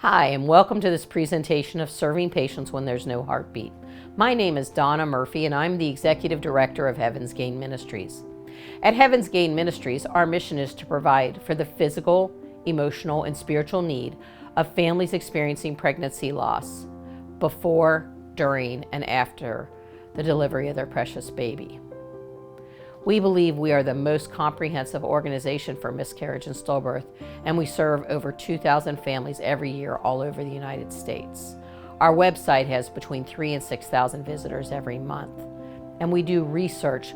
Hi, and welcome to this presentation of Serving Patients When There's No Heartbeat. My name is Donna Murphy, and I'm the Executive Director of Heaven's Gain Ministries. At Heaven's Gain Ministries, our mission is to provide for the physical, emotional, and spiritual need of families experiencing pregnancy loss before, during, and after the delivery of their precious baby. We believe we are the most comprehensive organization for miscarriage and stillbirth, and we serve over 2,000 families every year all over the United States. Our website has between 3,000 and 6,000 visitors every month, and we do research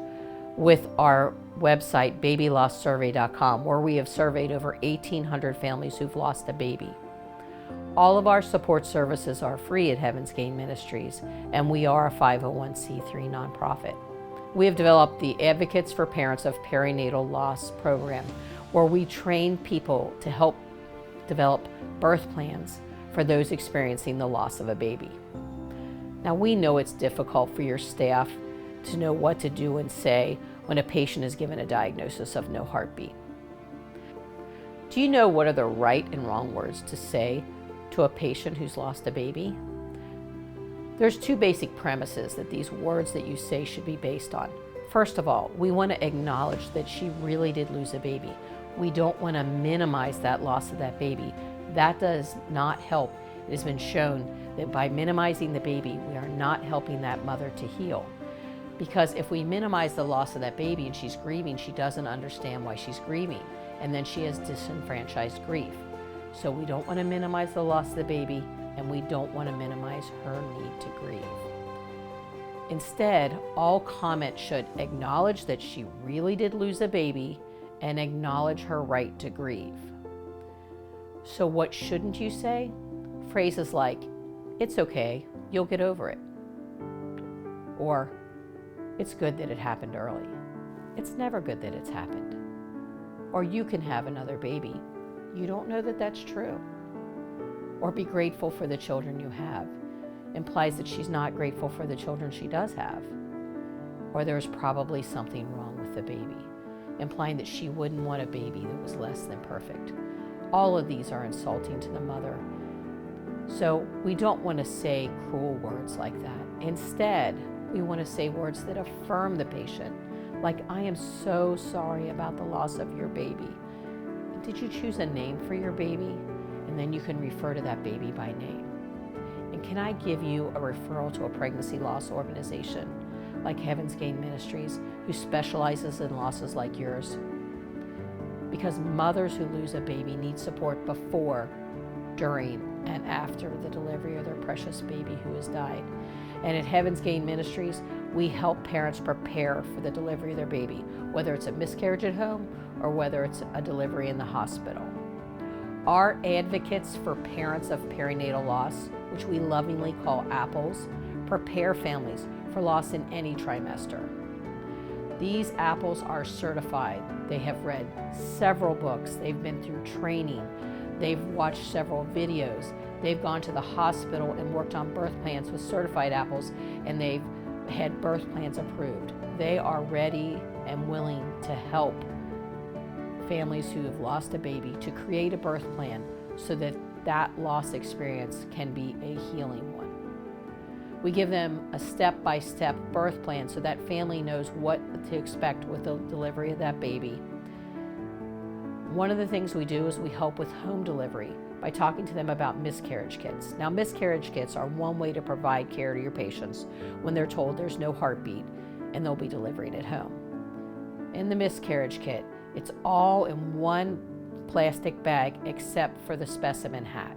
with our website, babylosssurvey.com, where we have surveyed over 1,800 families who've lost a baby. All of our support services are free at Heaven's Gain Ministries, and we are a 501c3 nonprofit. We have developed the Advocates for Parents of Perinatal Loss program, where we train people to help develop birth plans for those experiencing the loss of a baby. Now, we know it's difficult for your staff to know what to do and say when a patient is given a diagnosis of no heartbeat. Do you know what are the right and wrong words to say to a patient who's lost a baby? There's two basic premises that these words that you say should be based on. First of all, we want to acknowledge that she really did lose a baby. We don't want to minimize that loss of that baby. That does not help. It has been shown that by minimizing the baby, we are not helping that mother to heal. Because if we minimize the loss of that baby and she's grieving, she doesn't understand why she's grieving. And then she has disenfranchised grief. So we don't want to minimize the loss of the baby, and we don't want to minimize her need to grieve. Instead, all comments should acknowledge that she really did lose a baby and acknowledge her right to grieve. So what shouldn't you say? Phrases like, "It's okay, you'll get over it." Or, "It's good that it happened early." "It's never good that it's happened." Or, "You can have another baby." You don't know that that's true. Or, "Be grateful for the children you have," implies that she's not grateful for the children she does have. Or, "There's probably something wrong with the baby," implying that she wouldn't want a baby that was less than perfect. All of these are insulting to the mother. So we don't want to say cruel words like that. Instead, we want to say words that affirm the patient, like, "I am so sorry about the loss of your baby. Did you choose a name for your baby?" And then you can refer to that baby by name. And can I give you a referral to a pregnancy loss organization like Heaven's Gain Ministries, who specializes in losses like yours? Because mothers who lose a baby need support before, during, and after the delivery of their precious baby who has died. And at Heaven's Gain Ministries, we help parents prepare for the delivery of their baby, whether it's a miscarriage at home or whether it's a delivery in the hospital. Our Advocates for Parents of Perinatal Loss, which we lovingly call APPLES, prepare families for loss in any trimester. These APPLES are certified. They have read several books. They've been through training. They've watched several videos. They've gone to the hospital and worked on birth plans with certified APPLES, and they've had birth plans approved. They are ready and willing to help families who have lost a baby to create a birth plan so that that loss experience can be a healing one. We give them a step-by-step birth plan so that family knows what to expect with the delivery of that baby. One of the things we do is we help with home delivery by talking to them about miscarriage kits. Now, miscarriage kits are one way to provide care to your patients when they're told there's no heartbeat and they'll be delivering at home. In the miscarriage kit, it's all in one plastic bag except for the specimen hat.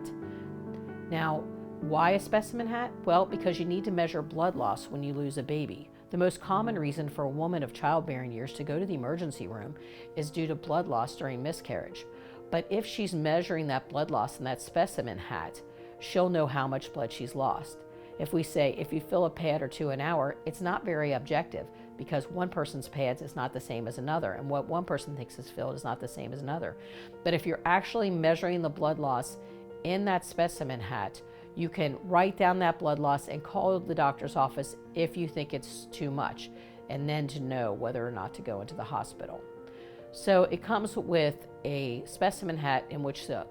Now, why a specimen hat? Well, because you need to measure blood loss when you lose a baby. The most common reason for a woman of childbearing years to go to the emergency room is due to blood loss during miscarriage. But if she's measuring that blood loss in that specimen hat, she'll know how much blood she's lost. If we say, if you fill a pad or two an hour, it's not very objective, because one person's pads is not the same as another, and what one person thinks is filled is not the same as another. But if you're actually measuring the blood loss in that specimen hat, you can write down that blood loss and call the doctor's office if you think it's too much, and then to know whether or not to go into the hospital. So it comes with a specimen hat in which the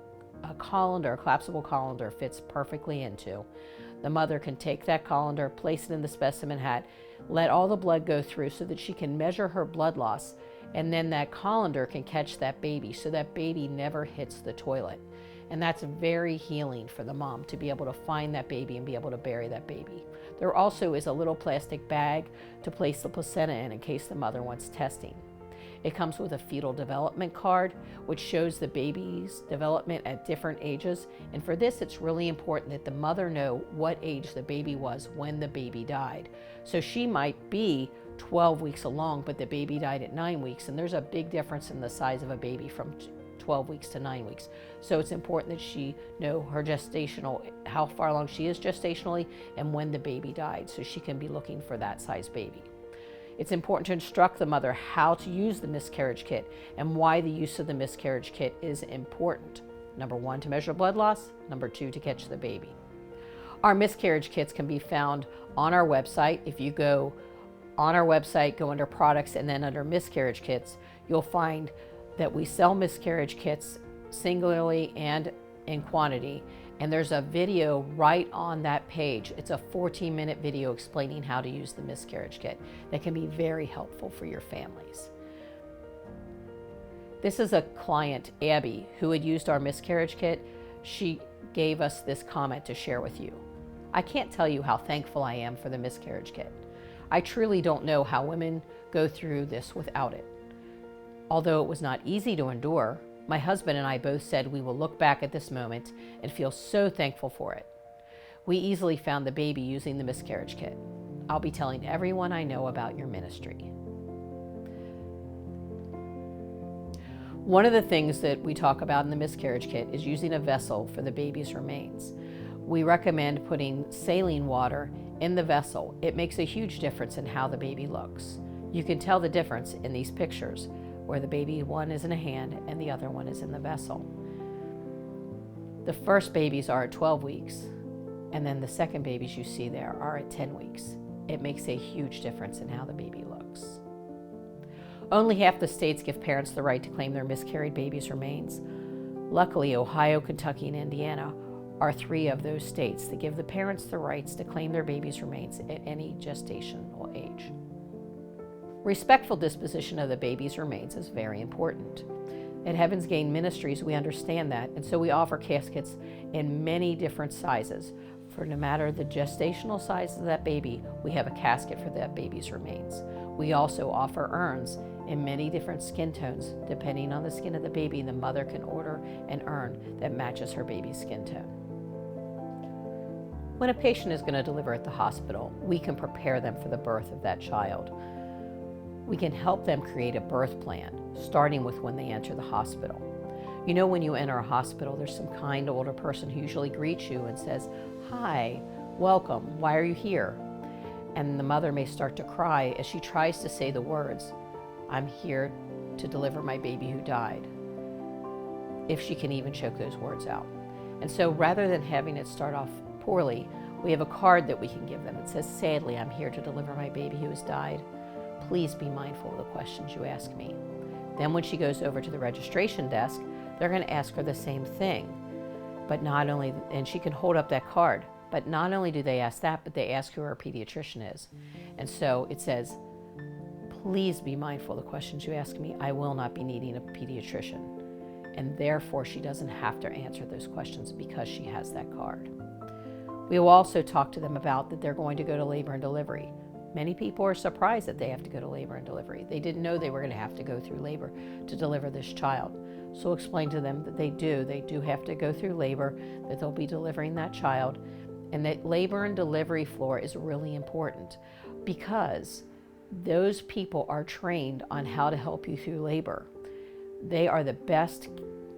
a colander, a collapsible colander, fits perfectly into. The mother can take that colander, place it in the specimen hat, let all the blood go through so that she can measure her blood loss, and then that colander can catch that baby so that baby never hits the toilet. And that's very healing for the mom to be able to find that baby and be able to bury that baby. There also is a little plastic bag to place the placenta in case the mother wants testing. It comes with a fetal development card, which shows the baby's development at different ages. And for this, it's really important that the mother know what age the baby was when the baby died. So she might be 12 weeks along, but the baby died at 9 weeks. And there's a big difference in the size of a baby from 12 weeks to 9 weeks. So it's important that she know her gestational, how far along she is gestationally and when the baby died, so she can be looking for that size baby. It's important to instruct the mother how to use the miscarriage kit and why the use of the miscarriage kit is important. Number 1, to measure blood loss. Number 2, to catch the baby. Our miscarriage kits can be found on our website. If you go on our website, go under products, and then under miscarriage kits, you'll find that we sell miscarriage kits singularly and in quantity. And there's a video right on that page. It's a 14-minute video explaining how to use the miscarriage kit that can be very helpful for your families. This is a client, Abby, who had used our miscarriage kit. She gave us this comment to share with you. I can't tell you how thankful I am for the miscarriage kit. I truly don't know how women go through this without it. Although it was not easy to endure, my husband and I both said we will look back at this moment and feel so thankful for it. We easily found the baby using the miscarriage kit. I'll be telling everyone I know about your ministry. One of the things that we talk about in the miscarriage kit is using a vessel for the baby's remains. We recommend putting saline water in the vessel. It makes a huge difference in how the baby looks. You can tell the difference in these pictures, where the baby one is in a hand and the other one is in the vessel. The first babies are at 12 weeks, and then the second babies you see there are at 10 weeks. It makes a huge difference in how the baby looks. Only half the states give parents the right to claim their miscarried baby's remains. Luckily, Ohio, Kentucky, and Indiana are 3 of those states that give the parents the rights to claim their baby's remains at any gestational age. Respectful disposition of the baby's remains is very important. At Heaven's Gate Ministries, we understand that, and so we offer caskets in many different sizes. For no matter the gestational size of that baby, we have a casket for that baby's remains. We also offer urns in many different skin tones. Depending on the skin of the baby, the mother can order an urn that matches her baby's skin tone. When a patient is going to deliver at the hospital, we can prepare them for the birth of that child. We can help them create a birth plan, starting with when they enter the hospital. You know, when you enter a hospital, there's some kind older person who usually greets you and says, "Hi, welcome, why are you here?" And the mother may start to cry as she tries to say the words, "I'm here to deliver my baby who died," if she can even choke those words out. And so rather than having it start off poorly, we have a card that we can give them. It says, "Sadly, I'm here to deliver my baby who has died. Please be mindful of the questions you ask me." Then when she goes over to the registration desk, they're going to ask her the same thing. But not only, and she can hold up that card, but not only do they ask that, but they ask who her pediatrician is. And so it says, "Please be mindful of the questions you ask me. I will not be needing a pediatrician." And therefore, she doesn't have to answer those questions because she has that card. We will also talk to them about that they're going to go to labor and delivery. Many people are surprised that they have to go to labor and delivery. They didn't know they were going to have to go through labor to deliver this child. So explain to them that they do have to go through labor, that they'll be delivering that child, and that labor and delivery floor is really important because those people are trained on how to help you through labor. They are the best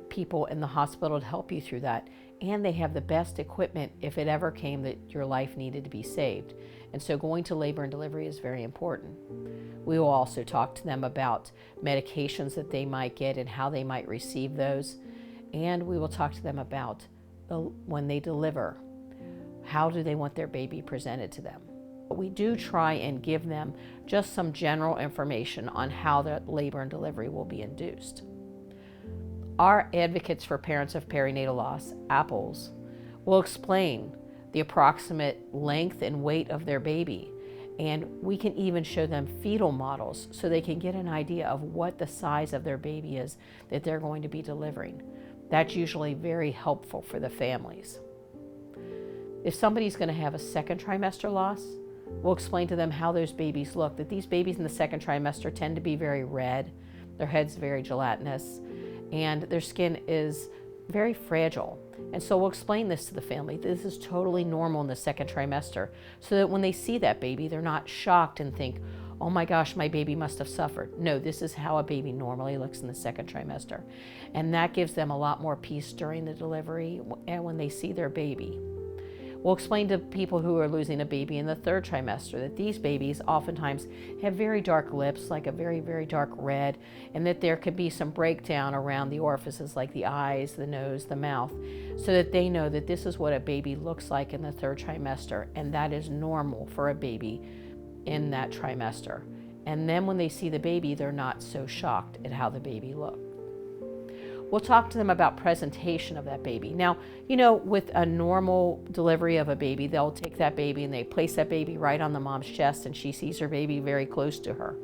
people in the hospital to help you through that, and they have the best equipment if it ever came that your life needed to be saved. And so going to labor and delivery is very important. We will also talk to them about medications that they might get and how they might receive those. And we will talk to them about when they deliver, how do they want their baby presented to them. But we do try and give them just some general information on how that labor and delivery will be induced. Our advocates for parents of perinatal loss, APPLES, will explain the approximate length and weight of their baby. And we can even show them fetal models so they can get an idea of what the size of their baby is that they're going to be delivering. That's usually very helpful for the families. If somebody's going to have a second trimester loss, we'll explain to them how those babies look, that these babies in the second trimester tend to be very red, their head's very gelatinous, and their skin is very fragile. And so we'll explain this to the family. This is totally normal in the second trimester, so that when they see that baby, they're not shocked and think, oh my gosh, my baby must have suffered. No, this is how a baby normally looks in the second trimester. And that gives them a lot more peace during the delivery and when they see their baby. We'll explain to people who are losing a baby in the third trimester that these babies oftentimes have very dark lips, like a very, very dark red, and that there could be some breakdown around the orifices like the eyes, the nose, the mouth, so that they know that this is what a baby looks like in the third trimester, and that is normal for a baby in that trimester. And then when they see the baby, they're not so shocked at how the baby looks. We'll talk to them about presentation of that baby. Now, with a normal delivery of a baby, they'll take that baby and they place that baby right on the mom's chest, and she sees her baby very close to her,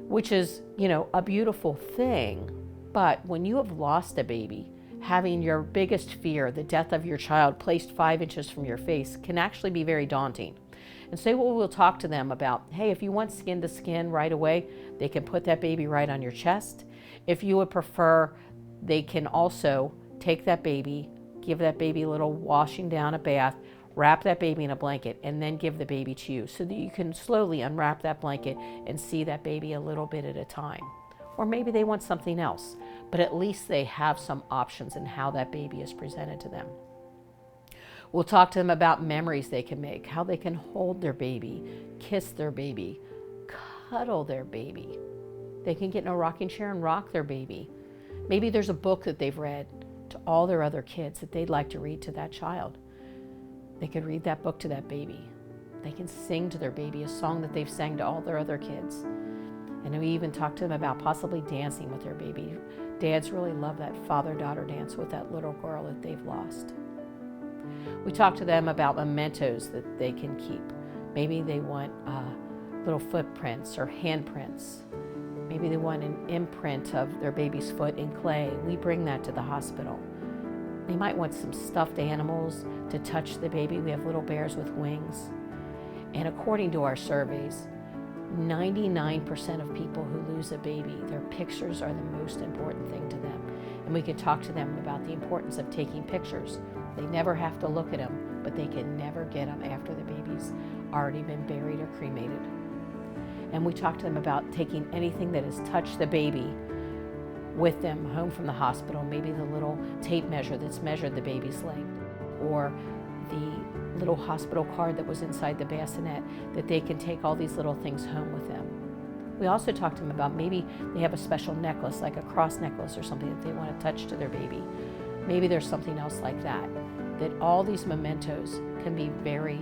which is, a beautiful thing. But when you have lost a baby, having your biggest fear, the death of your child, placed 5 inches from your face can actually be very daunting. And so we'll talk to them about, hey, if you want skin to skin right away, they can put that baby right on your chest. If you would prefer, they can also take that baby, give that baby a little washing down, a bath, wrap that baby in a blanket, and then give the baby to you so that you can slowly unwrap that blanket and see that baby a little bit at a time. Or maybe they want something else, but at least they have some options in how that baby is presented to them. We'll talk to them about memories they can make, how they can hold their baby, kiss their baby, cuddle their baby. They can get in a rocking chair and rock their baby. Maybe there's a book that they've read to all their other kids that they'd like to read to that child. They could read that book to that baby. They can sing to their baby a song that they've sang to all their other kids. And we even talk to them about possibly dancing with their baby. Dads really love that father-daughter dance with that little girl that they've lost. We talk to them about mementos that they can keep. Maybe they want little footprints or handprints. Maybe they want an imprint of their baby's foot in clay. We bring that to the hospital. They might want some stuffed animals to touch the baby. We have little bears with wings. And according to our surveys, 99% of people who lose a baby, their pictures are the most important thing to them. And we can talk to them about the importance of taking pictures. They never have to look at them, but they can never get them after the baby's already been buried or cremated. And we talk to them about taking anything that has touched the baby with them home from the hospital, maybe the little tape measure that's measured the baby's length, or the little hospital card that was inside the bassinet, that they can take all these little things home with them. We also talk to them about maybe they have a special necklace, like a cross necklace or something that they want to touch to their baby. Maybe there's something else like that, that all these mementos can be very,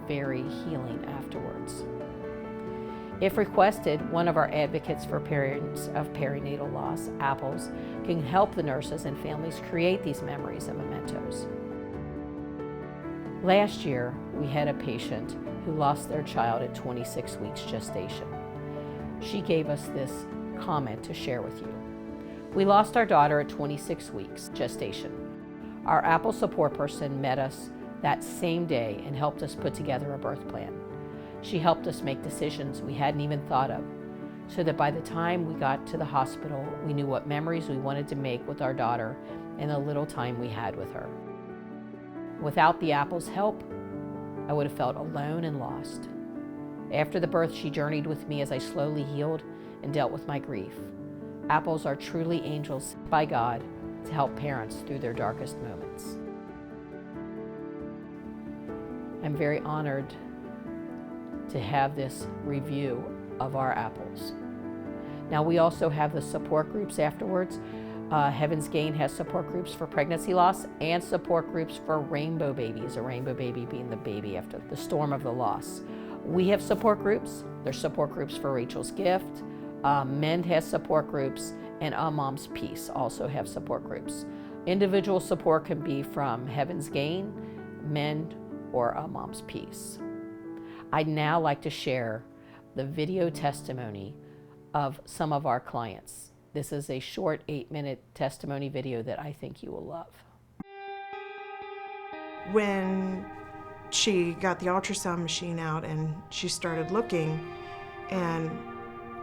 very healing afterwards. If requested, one of our advocates for parents of perinatal loss, APPLES, can help the nurses and families create these memories and mementos. Last year, we had a patient who lost their child at 26 weeks gestation. She gave us this comment to share with you. We lost our daughter at 26 weeks gestation. Our APPLE support person met us that same day and helped us put together a birth plan. She helped us make decisions we hadn't even thought of, so that by the time we got to the hospital, we knew what memories we wanted to make with our daughter and the little time we had with her. Without the APPLE's help, I would have felt alone and lost. After the birth, she journeyed with me as I slowly healed and dealt with my grief. APPLES are truly angels sent by God to help parents through their darkest moments. I'm very honored to have this review of our APPLES. Now, we also have the support groups afterwards. Heaven's Gain has support groups for pregnancy loss and support groups for rainbow babies, a rainbow baby being the baby after the storm of the loss. We have support groups. There's support groups for Rachel's Gift. Mend has support groups, and A Mom's Peace also have support groups. Individual support can be from Heaven's Gain, Mend, or A Mom's Peace. I'd now like to share the video testimony of some of our clients. This is a short 8-minute testimony video that I think you will love. When she got the ultrasound machine out and she started looking, and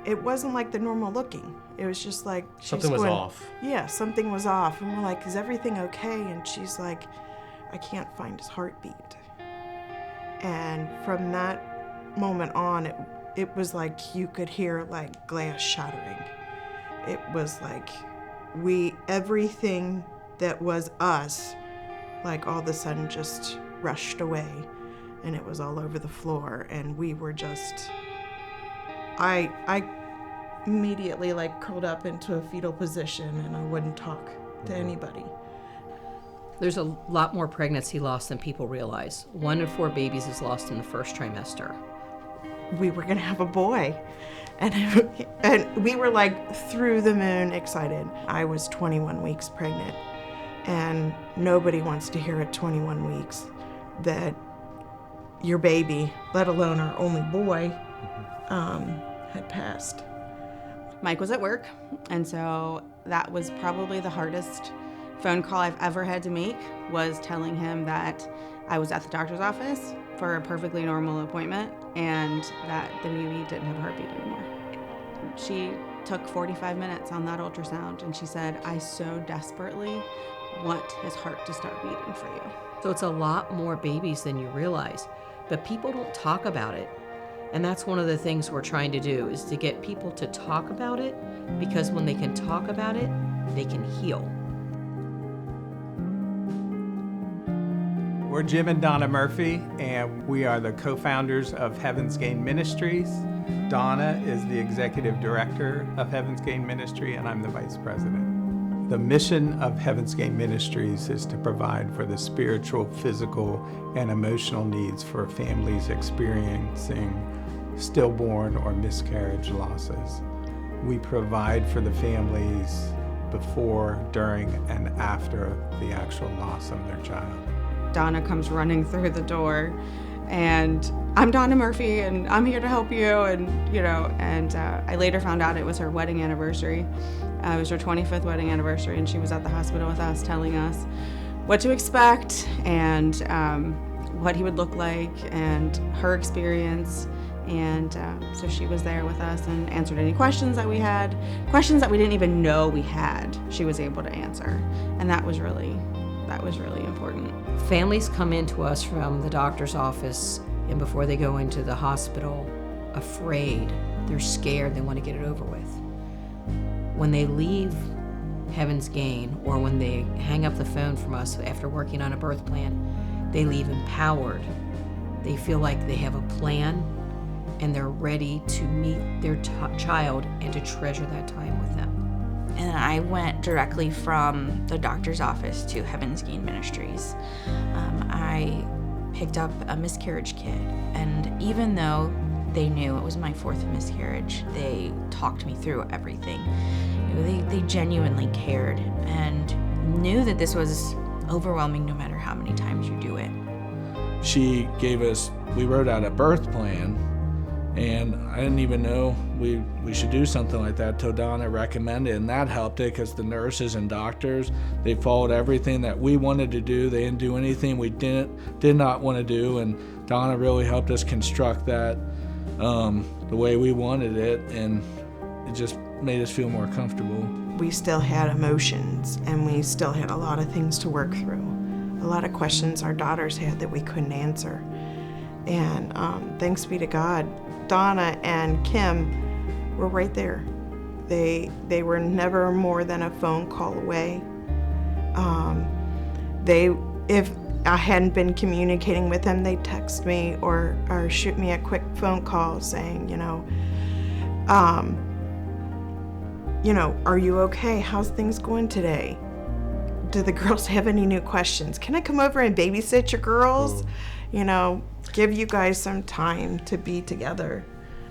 it wasn't like the normal looking. It was just like something was off. Yeah, something was off. And we're like, is everything okay? And she's like, I can't find his heartbeat. And from that moment on, it was like you could hear like glass shattering. It was like everything that was us, like all of a sudden just rushed away, and it was all over the floor, and we were just, I immediately like curled up into a fetal position, and I wouldn't talk to anybody. There's a lot more pregnancy loss than people realize. 1 in 4 babies is lost in the first trimester. We were gonna have a boy, and we were like through the moon excited. I was 21 weeks pregnant, and nobody wants to hear at 21 weeks that your baby, let alone our only boy, had passed. Mike was at work, and so that was probably the hardest phone call I've ever had to make, was telling him that I was at the doctor's office for a perfectly normal appointment and that the baby didn't have a heartbeat anymore. She took 45 minutes on that ultrasound, and she said, I so desperately want his heart to start beating for you. So it's a lot more babies than you realize, but people don't talk about it. And that's one of the things we're trying to do, is to get people to talk about it, because when they can talk about it, they can heal. We're Jim and Donna Murphy, and we are the co-founders of Heaven's Gain Ministries. Donna is the executive director of Heaven's Gain Ministry, and I'm the vice president. The mission of Heaven's Gain Ministries is to provide for the spiritual, physical, and emotional needs for families experiencing stillborn or miscarriage losses. We provide for the families before, during, and after the actual loss of their child. Donna comes running through the door, and I'm Donna Murphy, and I'm here to help you, and I later found out it was her wedding anniversary. It was her 25th wedding anniversary, and she was at the hospital with us, telling us what to expect and what he would look like and her experience. And so she was there with us and answered any questions that we had, questions that we didn't even know we had. She was able to answer, and that was really important. Families come into us from the doctor's office, and before they go into the hospital, afraid, they're scared, they want to get it over with. When they leave Heaven's Gain, or when they hang up the phone from us after working on a birth plan, they leave empowered. They feel like they have a plan, and they're ready to meet their child and to treasure that time with them. And I went directly from the doctor's office to Heaven's Gain Ministries. I picked up a miscarriage kit, and even though they knew it was my 4th miscarriage, they talked me through everything. They genuinely cared and knew that this was overwhelming no matter how many times you do it. We wrote out a birth plan, and I didn't even know we should do something like that till Donna recommended, and that helped it, because the nurses and doctors, they followed everything that we wanted to do. They didn't do anything we did not want to do, and Donna really helped us construct that the way we wanted it, and it just made us feel more comfortable. We still had emotions, and we still had a lot of things to work through. A lot of questions our daughters had that we couldn't answer. And thanks be to God, Donna and Kim were right there. They were never more than a phone call away. If I hadn't been communicating with them, they'd text me or shoot me a quick phone call saying, are you okay? How's things going today? Do the girls have any new questions? Can I come over and babysit your girls? Give you guys some time to be together.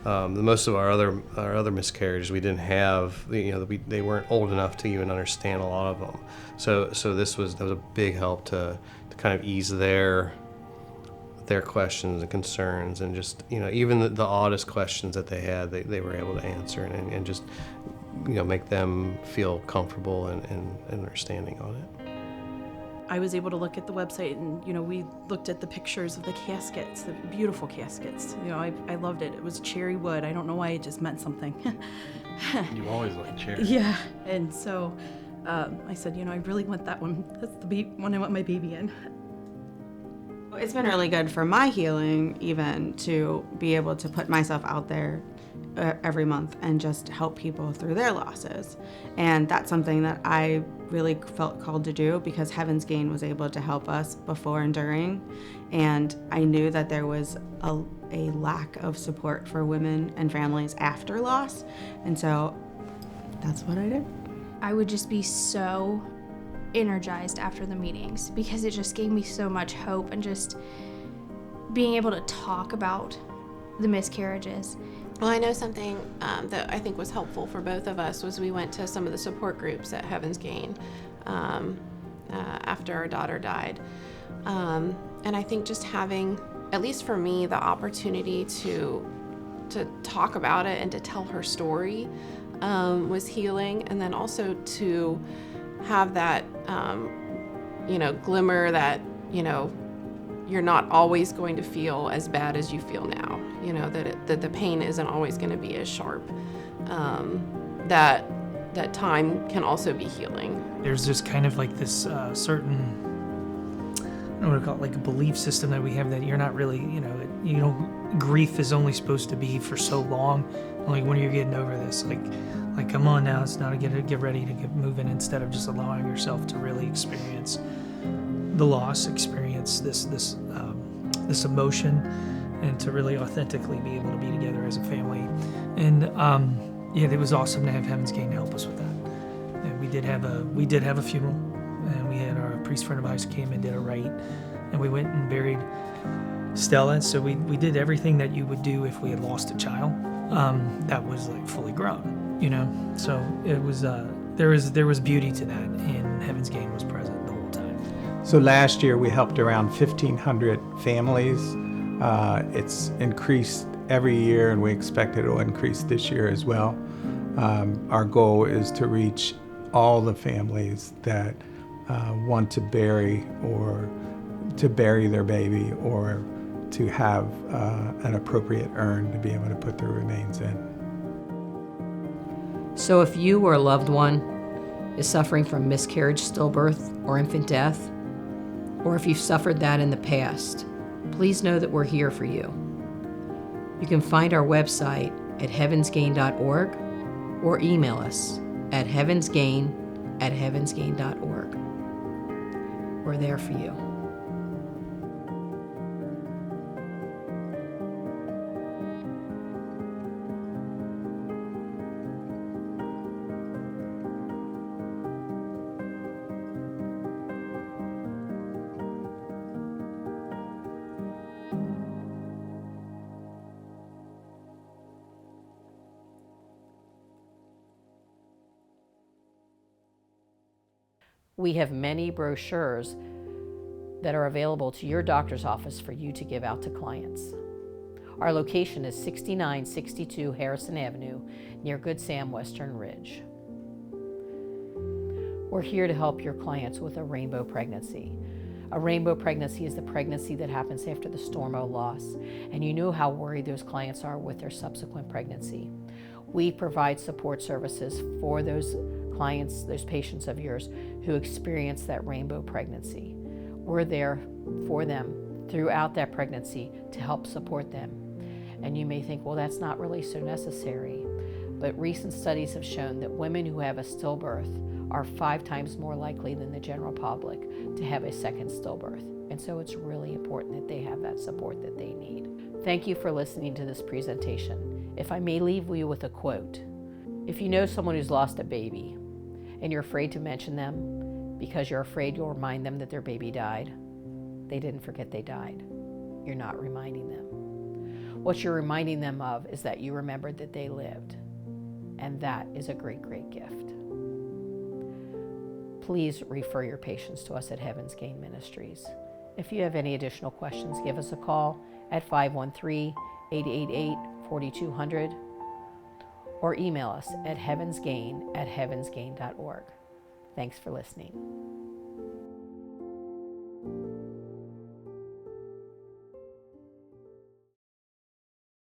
Most of our other miscarriages, we didn't have, they weren't old enough to even understand a lot of them. So that was a big help to kind of ease their questions and concerns, and just, even the oddest questions that they had, they were able to answer and just, make them feel comfortable and understanding on it. I was able to look at the website, and we looked at the pictures of the caskets, the beautiful caskets. I loved it. It was cherry wood. I don't know why, it just meant something. You always like cherry. Yeah, and so I said, I really want that one. That's the one I want my baby in. It's been really good for my healing, even, to be able to put myself out there every month and just help people through their losses. And that's something that I really felt called to do, because Heaven's Gain was able to help us before and during, and I knew that there was a lack of support for women and families after loss, and so that's what I did. I would just be so energized after the meetings, because it just gave me so much hope, and just being able to talk about the miscarriages. Well, I know something that I think was helpful for both of us was we went to some of the support groups at Heaven's Gain after our daughter died. And I think just having, at least for me, the opportunity to talk about it and to tell her story was healing. And then also to have that, glimmer that, you're not always going to feel as bad as you feel now. That the pain isn't always going to be as sharp. That time can also be healing. There's just kind of like this certain, I don't know what to call it, like a belief system that we have that you're not really, grief is only supposed to be for so long. Like, when are you getting over this? Like come on now, it's not to get ready to get moving, instead of just allowing yourself to really experience the loss, experience this emotion, and to really authentically be able to be together as a family. And it was awesome to have Heaven's Gain help us with that. And we did have a funeral, and we had our priest friend of ours came and did a rite, and we went and buried Stella. So we did everything that you would do if we had lost a child that was like fully grown, So it was there was beauty to that, and Heaven's Gain was present the whole time. So last year we helped around 1,500 families. It's increased every year, and we expect it will increase this year as well. Our goal is to reach all the families that want to bury their baby, or to have an appropriate urn to be able to put their remains in. So if you or a loved one is suffering from miscarriage, stillbirth, or infant death, or if you've suffered that in the past, please know that we're here for you. You can find our website at heavensgain.org or email us at heavensgain@heavensgain.org. We're there for you. We have many brochures that are available to your doctor's office for you to give out to clients. Our location is 6962 Harrison Avenue, near Good Sam Western Ridge. We're here to help your clients with a rainbow pregnancy. A rainbow pregnancy is the pregnancy that happens after the Stormo loss, and you know how worried those clients are with their subsequent pregnancy. We provide support services for those clients, those patients of yours who experience that rainbow pregnancy. We're there for them throughout that pregnancy to help support them. And you may think, well, that's not really so necessary. But recent studies have shown that women who have a stillbirth are 5 times more likely than the general public to have a second stillbirth. And so it's really important that they have that support that they need. Thank you for listening to this presentation. If I may leave you with a quote. If you know someone who's lost a baby and you're afraid to mention them because you're afraid you'll remind them that their baby died, they didn't forget they died. You're not reminding them. What you're reminding them of is that you remembered that they lived. And that is a great, great gift. Please refer your patients to us at Heaven's Gain Ministries. If you have any additional questions, give us a call at 513-888-4200 or email us at heavensgain@heavensgain.org. Thanks for listening.